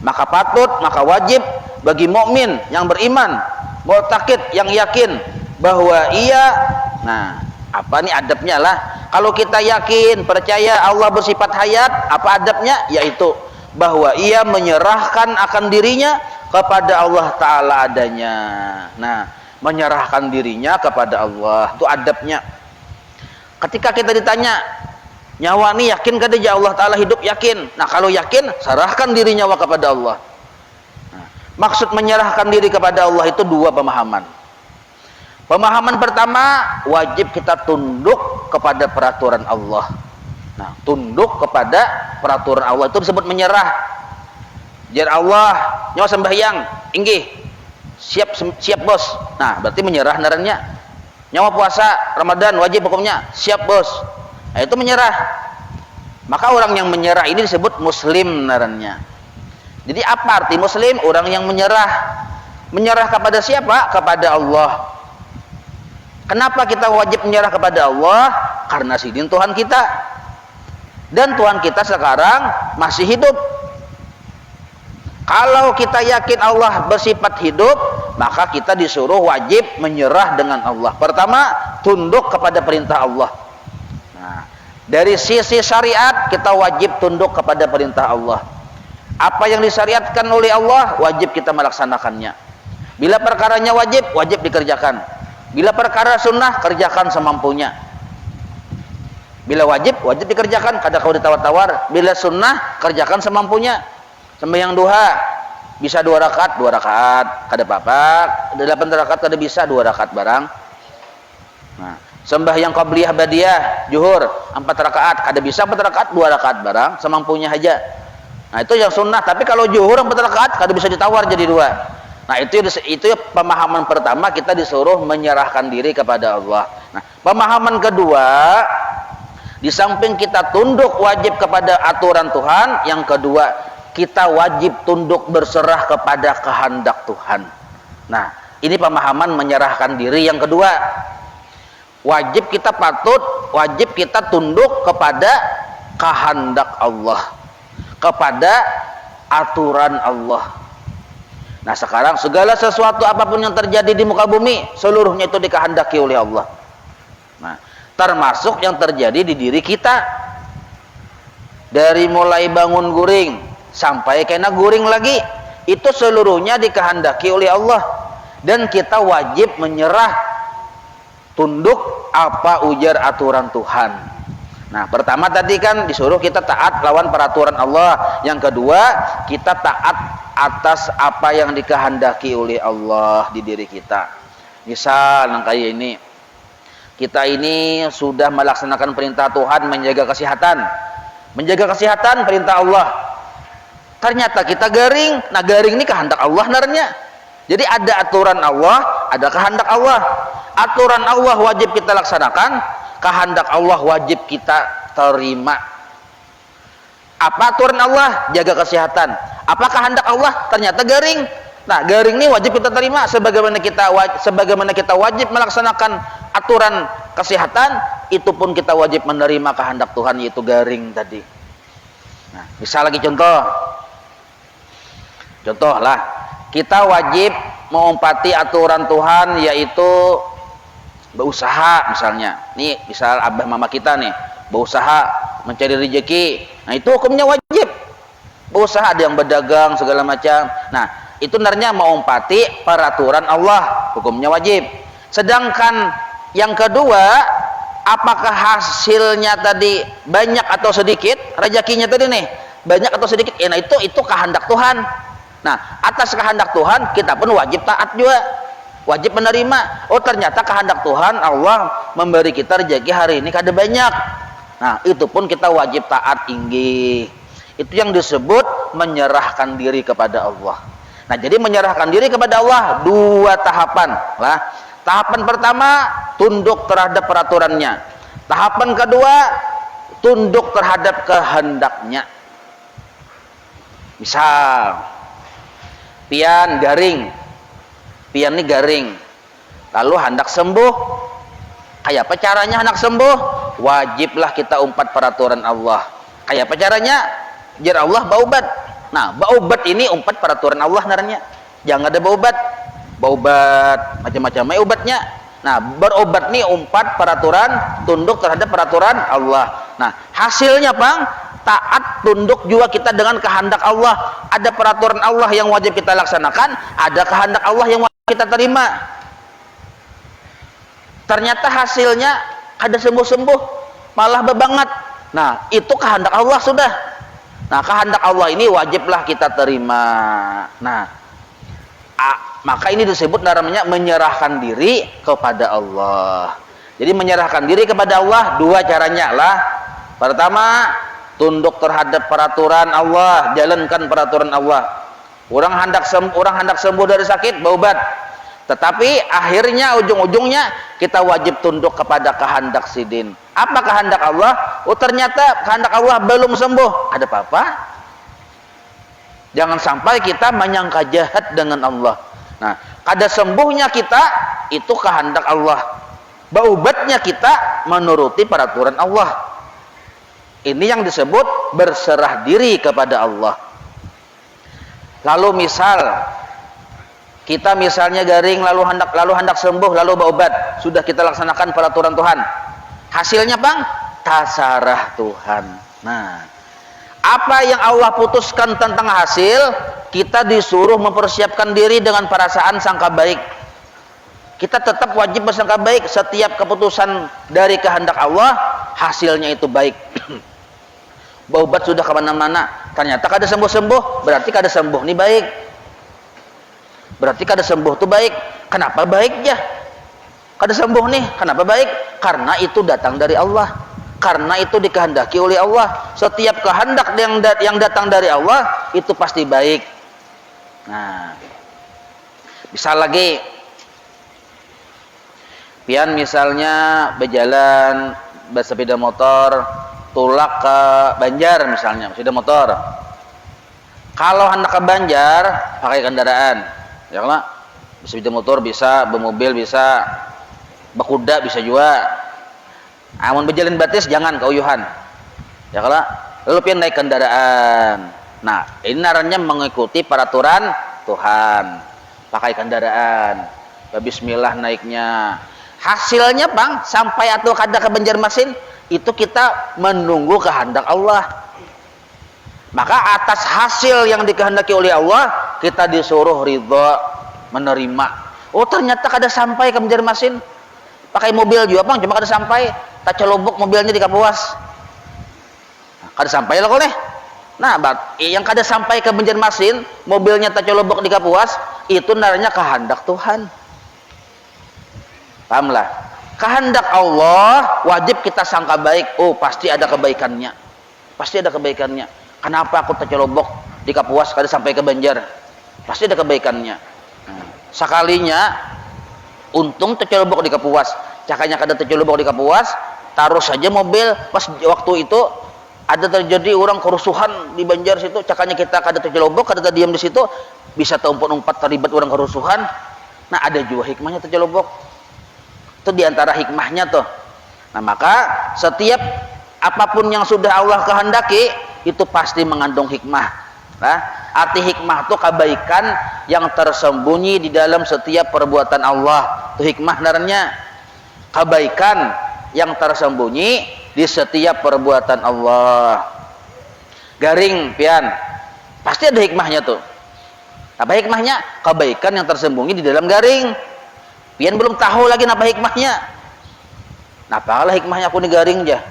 [SPEAKER 1] Maka patut, maka wajib bagi mukmin yang beriman, mu'taqid yang yakin bahwa ia, nah apa nih adabnya lah, kalau kita yakin percaya Allah bersifat hayat, apa adabnya? Yaitu bahwa ia menyerahkan akan dirinya kepada Allah Ta'ala adanya. Nah, menyerahkan dirinya kepada Allah, itu adabnya. Ketika kita ditanya, nyawa ini yakin kada ya Allah Ta'ala hidup? Yakin. Nah, kalau yakin, serahkan diri nyawa kepada Allah. Nah, maksud menyerahkan diri kepada Allah itu dua pemahaman. Pemahaman pertama, wajib kita tunduk kepada peraturan Allah. Nah, tunduk kepada peraturan Allah itu disebut menyerah. Jar Allah, nyawa sembahyang, inggih, siap bos. Nah, berarti menyerah narannya. Nyawa puasa Ramadan wajib hukumnya, siap bos. Nah, itu menyerah. Maka orang yang menyerah ini disebut muslim narannya. Jadi apa arti muslim? Orang yang menyerah. Menyerah kepada siapa? Kepada Allah. Kenapa kita wajib menyerah kepada Allah? Karena sidin Tuhan kita. Dan Tuhan kita sekarang masih hidup. Kalau kita yakin Allah bersifat hidup, maka kita disuruh wajib menyerah dengan Allah. Pertama, tunduk kepada perintah Allah. Nah, dari sisi syariat kita wajib tunduk kepada perintah Allah. Apa yang disyariatkan oleh Allah, wajib kita melaksanakannya. Bila perkaranya wajib, wajib dikerjakan. Bila perkara sunnah, kerjakan semampunya. Bila wajib, wajib dikerjakan, kada kau ditawar-tawar. Bila sunnah, kerjakan semampunya. Sembahyang duha, bisa 2 rakaat, 2 rakaat, kada apa-apa. 8 rakaat kada bisa, 2 rakaat barang. Nah, sembahyang qabliyah badiyah, zuhur, 4 rakaat, kada bisa 4 rakaat, 2 rakaat barang, semampunya aja. Nah, itu yang sunnah. Tapi kalau zuhur 4 rakaat, kada bisa ditawar jadi 2. Nah, itu pemahaman pertama, kita disuruh menyerahkan diri kepada Allah. Nah, pemahaman kedua, di samping kita tunduk wajib kepada aturan Tuhan, yang kedua, kita wajib tunduk berserah kepada kehendak Tuhan. Nah, ini pemahaman menyerahkan diri yang kedua. Wajib kita patut, wajib kita tunduk kepada kehendak Allah, kepada aturan Allah. Nah, sekarang segala sesuatu apapun yang terjadi di muka bumi, seluruhnya itu dikehendaki oleh Allah. Nah, termasuk yang terjadi di diri kita. Dari mulai bangun guring sampai kena guring lagi, itu seluruhnya dikehendaki oleh Allah. dan kita wajib menyerah tunduk apa ujar aturan Tuhan. Nah, pertama tadi kan disuruh kita taat lawan peraturan Allah. Yang kedua, kita taat atas apa yang dikehendaki oleh Allah di diri kita. Misal kayak ini, kita ini sudah melaksanakan perintah Tuhan menjaga kesehatan. Menjaga kesehatan perintah Allah. Ternyata kita garing. Nah, garing ini kehendak Allah sebenarnya. Jadi ada aturan Allah, ada kehendak Allah. Aturan Allah wajib kita laksanakan, kehendak Allah wajib kita terima. Apa aturan Allah? Jaga kesehatan. Apa kehendak Allah? Ternyata garing. Nah, garing ini wajib kita terima sebagaimana kita wajib melaksanakan aturan kesehatan, itu pun kita wajib menerima kehendak Tuhan, yaitu garing tadi. Nah, bisa lagi contoh lah, kita wajib mengumpati aturan Tuhan, yaitu berusaha misalnya. Nih, misal abah mama kita nih berusaha mencari rezeki. Nah, itu hukumnya wajib. Berusaha, ada yang berdagang segala macam. Nah, itu sebenarnya mengumpati peraturan Allah, hukumnya wajib. Sedangkan yang kedua, apakah hasilnya tadi banyak atau sedikit, rezekinya tadi nih banyak atau sedikit, nah itu kehendak Tuhan. Nah, atas kehendak Tuhan kita pun wajib taat juga, wajib menerima. Oh, ternyata kehendak Tuhan Allah memberi kita rezeki hari ini kada banyak. Nah, itu pun kita wajib taat inggih. Itu yang disebut menyerahkan diri kepada Allah. Nah, jadi menyerahkan diri kepada Allah dua tahapan lah. Tahapan pertama, tunduk terhadap peraturannya. Tahapan kedua, tunduk terhadap kehendaknya. Misal, pian garing. Pian ini garing. Lalu hendak sembuh. Kayak apa caranya hendak sembuh? Wajiblah kita umpat peraturan Allah. Kayak apa caranya? Jar Allah baubat. Nah, baubat ini umpat peraturan Allah sebenarnya. Jangan ada baubat. Baubat macam-macam obatnya. Nah, berobat nih umpat peraturan, tunduk terhadap peraturan Allah. Nah, hasilnya Bang, taat tunduk juga kita dengan kehendak Allah. Ada peraturan Allah yang wajib kita laksanakan, ada kehendak Allah yang wajib kita terima. Ternyata hasilnya ada sembuh-sembuh, malah bebangat. Nah, itu kehendak Allah sudah. Nah, kehendak Allah ini wajiblah kita terima. Nah, maka ini disebut namanya menyerahkan diri kepada Allah. Jadi menyerahkan diri kepada Allah dua caranya lah. Pertama, tunduk terhadap peraturan Allah, jalankan peraturan Allah. Orang hendak sembuh dari sakit, berobat. Tetapi akhirnya ujung-ujungnya kita wajib tunduk kepada kehendak sidin. Apa kehendak Allah? Oh, ternyata kehendak Allah belum sembuh. Ada apa-apa? Jangan sampai kita menyangka jahat dengan Allah. Nah, kada sembuhnya kita itu kehendak Allah. Berobatnya kita menuruti peraturan Allah. Ini yang disebut berserah diri kepada Allah. Lalu misal kita misalnya garing lalu hendak sembuh lalu berobat, sudah kita laksanakan peraturan Tuhan. Hasilnya Bang, tasarah Tuhan. Nah, apa yang Allah putuskan tentang hasil, kita disuruh mempersiapkan diri dengan perasaan sangka baik. Kita tetap wajib bersangka baik. Setiap keputusan dari kehendak Allah, hasilnya itu baik. Berobat sudah kemana-mana, ternyata kada sembuh-sembuh, berarti kada sembuh nih baik. Berarti kada sembuh tuh baik. Kenapa baik ya? Kada sembuh nih, kenapa baik? Karena itu datang dari Allah. Karena itu dikehendaki oleh Allah. Setiap kehendak yang datang dari Allah itu pasti baik. Nah, bisa lagi, pian misalnya berjalan bersepeda motor, tulak ke Banjar misalnya, sepeda motor. Kalau hendak ke Banjar pakai kendaraan, ya kan? Bersepeda motor bisa, bermobil bisa, berkuda bisa juga. Amun berjalan batis jangan keuyuhan, ya kan? Lalu pian naik kendaraan. Nah, ini narannya mengikuti peraturan Tuhan. Pakai kendaraan, bismillah naiknya. Hasilnya Bang, sampai atau kada ke Banjarmasin, itu kita menunggu kehendak Allah. Maka atas hasil yang dikehendaki oleh Allah, kita disuruh ridha, menerima. Oh ternyata kada sampai ke Banjarmasin. Pakai mobil juga bang, cuma kada sampai. Tak celobok mobilnya di Kapuas. Nah, kada sampai lah kok nih. Nah, yang kada sampai ke Banjarmasin, mobilnya tak celobok di Kapuas, itu naranya kehendak Tuhan. Pahamlah? Kehendak Allah wajib kita sangka baik. Oh pasti ada kebaikannya. Pasti ada kebaikannya. Kenapa aku tak celobok di Kapuas kada sampai ke Banjar? Pasti ada kebaikannya. Nah, sekalinya untung tercelobok di Kapuas, cakanya kada tercelobok di Kapuas, taruh saja mobil pas waktu itu ada terjadi orang kerusuhan di Banjar situ, cakanya kita kada tercelobok, kada diam di situ, bisa terumpat-umpat terlibat orang kerusuhan. Nah ada juga hikmahnya tercelobok, itu diantara hikmahnya tuh. Nah maka setiap apapun yang sudah Allah kehendaki itu pasti mengandung hikmah. Nah, arti hikmah itu kebaikan yang tersembunyi di dalam setiap perbuatan Allah. Itu hikmah naranya. Kebaikan yang tersembunyi di setiap perbuatan Allah. Garing, pian. Pasti ada hikmahnya tuh. Apa hikmahnya? Kebaikan yang tersembunyi di dalam garing. Pian belum tahu lagi apa hikmahnya. Nah, apalah hikmahnya aku di garing aja.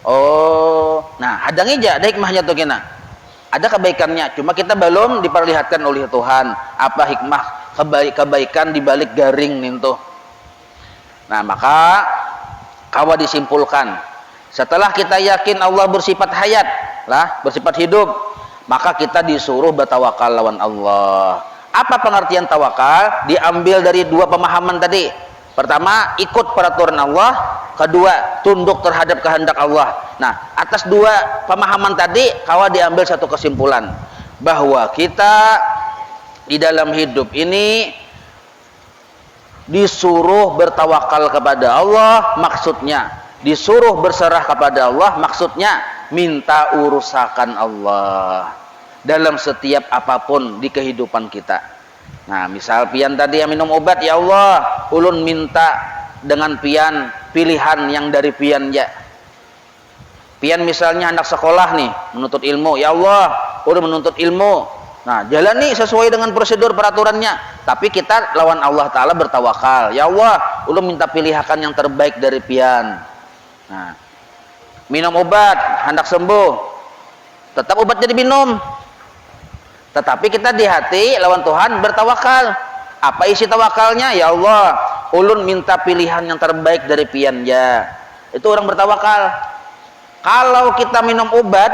[SPEAKER 1] Oh, nah hadang aja ada hikmahnya tuh kena. Ada kebaikannya, cuma kita belum diperlihatkan oleh Tuhan apa hikmah kebaikan di balik garing itu. Nah, maka kawa disimpulkan, setelah kita yakin Allah bersifat hayat, lah, bersifat hidup, maka kita disuruh bertawakal lawan Allah. Apa pengertian tawakal? Diambil dari dua pemahaman tadi. Pertama, ikut peraturan Allah. Kedua, tunduk terhadap kehendak Allah. Nah, atas dua pemahaman tadi, kawa diambil satu kesimpulan. Bahwa kita di dalam hidup ini disuruh bertawakal kepada Allah, maksudnya. Disuruh berserah kepada Allah, maksudnya minta urusakan Allah. Dalam setiap apapun di kehidupan kita. Nah, misal pian tadi yang minum obat, ya Allah, ulun minta dengan pian pilihan yang dari pian ya. Pian misalnya anak sekolah nih, menuntut ilmu, ya Allah, ulun menuntut ilmu. Nah, jalani sesuai dengan prosedur peraturannya. Tapi kita lawan Allah Ta'ala bertawakal. Ya Allah, ulun minta pilihan yang terbaik dari pian. Nah, minum obat, hendak sembuh. Tetap obatnya diminum. Tetapi kita di hati lawan Tuhan bertawakal. Apa isi tawakalnya? Ya Allah, ulun minta pilihan yang terbaik dari pian ya. Itu orang bertawakal. Kalau kita minum obat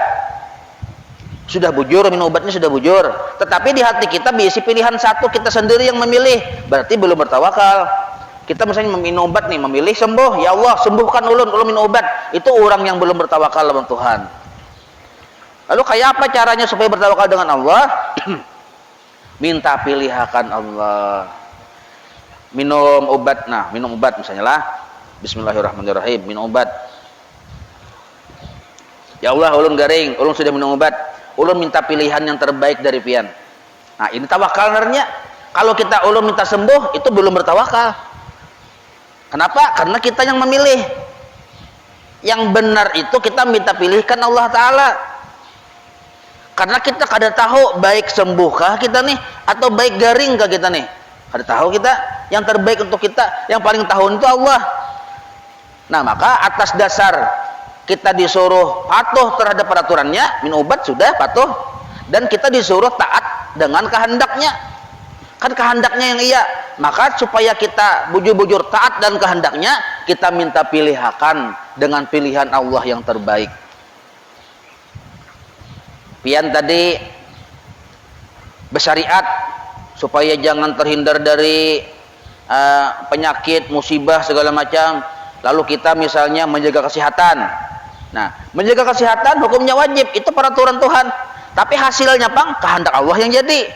[SPEAKER 1] sudah bujur, minum obatnya sudah bujur, tetapi di hati kita diisi pilihan satu, kita sendiri yang memilih, berarti belum bertawakal. Kita misalnya minum obat nih, memilih sembuh, ya Allah sembuhkan ulun minum obat, itu orang yang belum bertawakal lawan Tuhan. Lalu kayak apa caranya supaya bertawakal dengan Allah? Minta pilihan Allah. Minum obat, nah minum obat misalnya lah, Bismillahirrahmanirrahim, minum obat. Ya Allah, ulun garing, ulun sudah minum obat, ulun minta pilihan yang terbaik dari pian. Nah ini tawakal narnya. Kalau kita ulun minta sembuh, itu belum bertawakal. Kenapa? Karena kita yang memilih. Yang benar itu kita minta pilihkan Allah Ta'ala. Karena kita kada tahu baik sembuhkah kita nih atau baik garingkah kita nih. Kada tahu kita. Yang terbaik untuk kita, yang paling tahu itu Allah. Nah, maka atas dasar kita disuruh patuh terhadap peraturannya, minum obat sudah patuh, dan kita disuruh taat dengan kehendaknya. Kan kehendaknya yang iya. Maka supaya kita bujur-bujur taat dan kehendaknya, kita minta pilihan dengan pilihan Allah yang terbaik. Pian tadi bersyariat supaya jangan terhindar dari penyakit, musibah segala macam. Lalu kita misalnya menjaga kesehatan. Nah, menjaga kesehatan hukumnya wajib, itu peraturan Tuhan. Tapi hasilnya pang kehendak Allah yang jadi.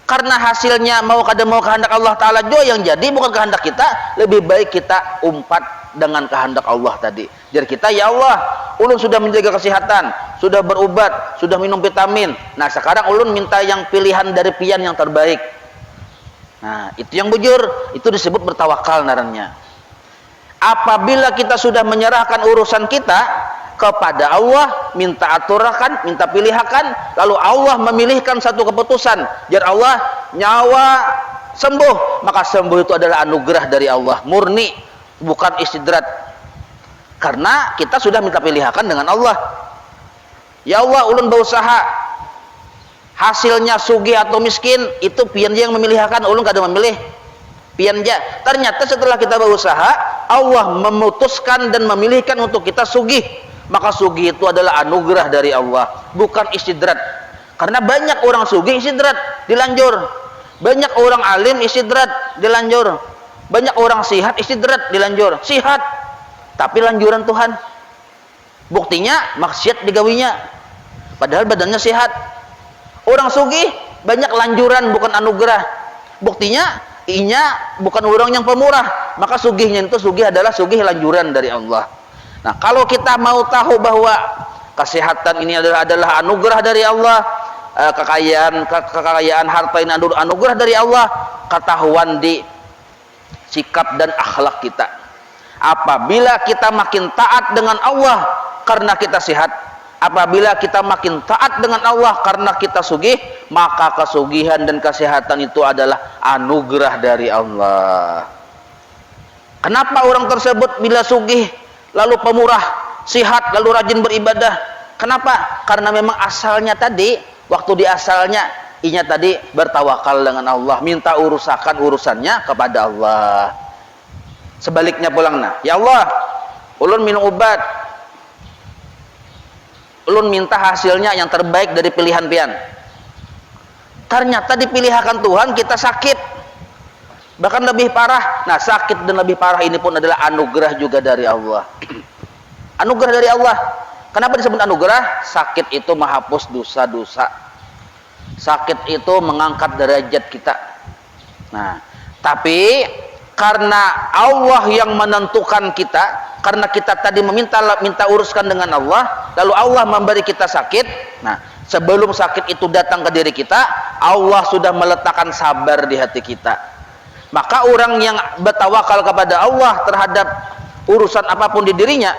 [SPEAKER 1] Karena hasilnya mau kada mau kehendak Allah Ta'ala jo yang jadi, bukan kehendak kita. Lebih baik kita umpat dengan kehendak Allah tadi. Jadi kita, ya Allah, ulun sudah menjaga kesehatan, sudah berobat, sudah minum vitamin. Nah sekarang ulun minta yang pilihan dari pian yang terbaik. Nah itu yang bujur, itu disebut bertawakal naranya. Apabila kita sudah menyerahkan urusan kita kepada Allah, minta aturakan, minta pilihakan, lalu Allah memilihkan satu keputusan. Jadi Allah nyawa sembuh, maka sembuh itu adalah anugerah dari Allah, murni, bukan istidrat. Karena kita sudah minta pilihakan dengan Allah. Ya Allah, ulun berusaha, hasilnya sugih atau miskin, itu pian yang memilihkan, ulun kada memilih. Pian ja. Ternyata setelah kita berusaha, Allah memutuskan dan memilihkan untuk kita sugih. Maka sugih itu adalah anugerah dari Allah, bukan istidrat. Karena banyak orang sugih istidrat, dilanjur. Banyak orang alim istidrat, dilanjur. Banyak orang sihat istidrat, dilanjur. Sihat, tapi lanjuran Tuhan. Buktinya maksiat digawinya, padahal badannya sehat. Orang sugih banyak lanjuran, bukan anugerah. Buktinya inya bukan orang yang pemurah, maka sugihnya itu sugih adalah sugih lanjuran dari Allah. Nah, kalau kita mau tahu bahwa kesehatan ini adalah anugerah dari Allah, kekayaan harta ini anugerah dari Allah, ketahuan di sikap dan akhlak kita. Apabila kita makin taat dengan Allah karena kita sehat, apabila kita makin taat dengan Allah karena kita sugih, maka kesugihan dan kesehatan itu adalah anugerah dari Allah. Kenapa orang tersebut bila sugih lalu pemurah, sehat lalu rajin beribadah? Kenapa? Karena memang asalnya tadi, waktu di asalnya inya tadi bertawakal dengan Allah, minta urusannya kepada Allah. Sebaliknya pulang, nah, ya Allah, ulun minum obat, ulun minta hasilnya yang terbaik dari pilihan pian. Ternyata dipilihkan Tuhan kita sakit, bahkan lebih parah. Nah, sakit dan lebih parah ini pun adalah anugerah juga dari Allah. Anugerah dari Allah. Kenapa disebut anugerah? Sakit itu menghapus dosa-dosa. Sakit itu mengangkat derajat kita. Nah, tapi karena Allah yang menentukan kita, karena kita tadi minta uruskan dengan Allah, lalu Allah memberi kita sakit. Nah, sebelum sakit itu datang ke diri kita, Allah sudah meletakkan sabar di hati kita. Maka orang yang bertawakal kepada Allah terhadap urusan apapun di dirinya,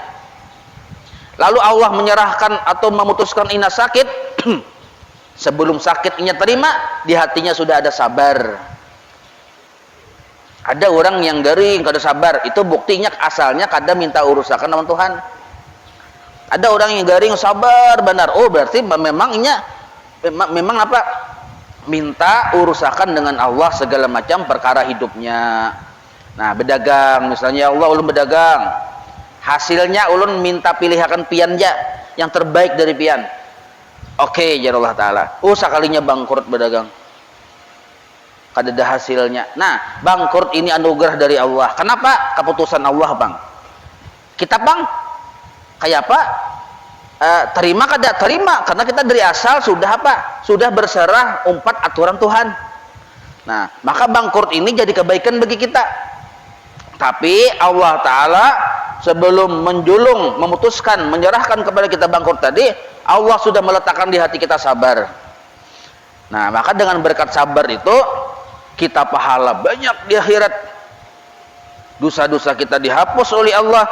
[SPEAKER 1] lalu Allah menyerahkan atau memutuskan ina sakit, sebelum sakit inya terima, di hatinya sudah ada sabar. Ada orang yang garing kada sabar, itu buktinya asalnya kada minta urusan dengan Tuhan. Ada orang yang garing sabar benar, oh berarti memang apa? Minta urusan dengan Allah segala macam perkara hidupnya. Nah, berdagang misalnya, ya Allah ulun berdagang, hasilnya ulun minta pilihakan pian ja, yang terbaik dari pian. Oke, ya Allah Ta'ala. Oh, sekalinya bangkrut berdagang, kada ada hasilnya. Nah, bangkrut ini anugerah dari Allah. Kenapa? Keputusan Allah, bang. Kita bang, kayak apa? Terima kada? Terima, karena kita dari asal sudah apa? Sudah berserah umpat aturan Tuhan. Nah, maka bangkrut ini jadi kebaikan bagi kita. Tapi Allah Ta'ala sebelum menjulung, memutuskan, menyerahkan kepada kita bangkrut tadi, Allah sudah meletakkan di hati kita sabar. Nah, maka dengan berkat sabar itu kita pahala banyak di akhirat. Dosa-dosa kita dihapus oleh Allah,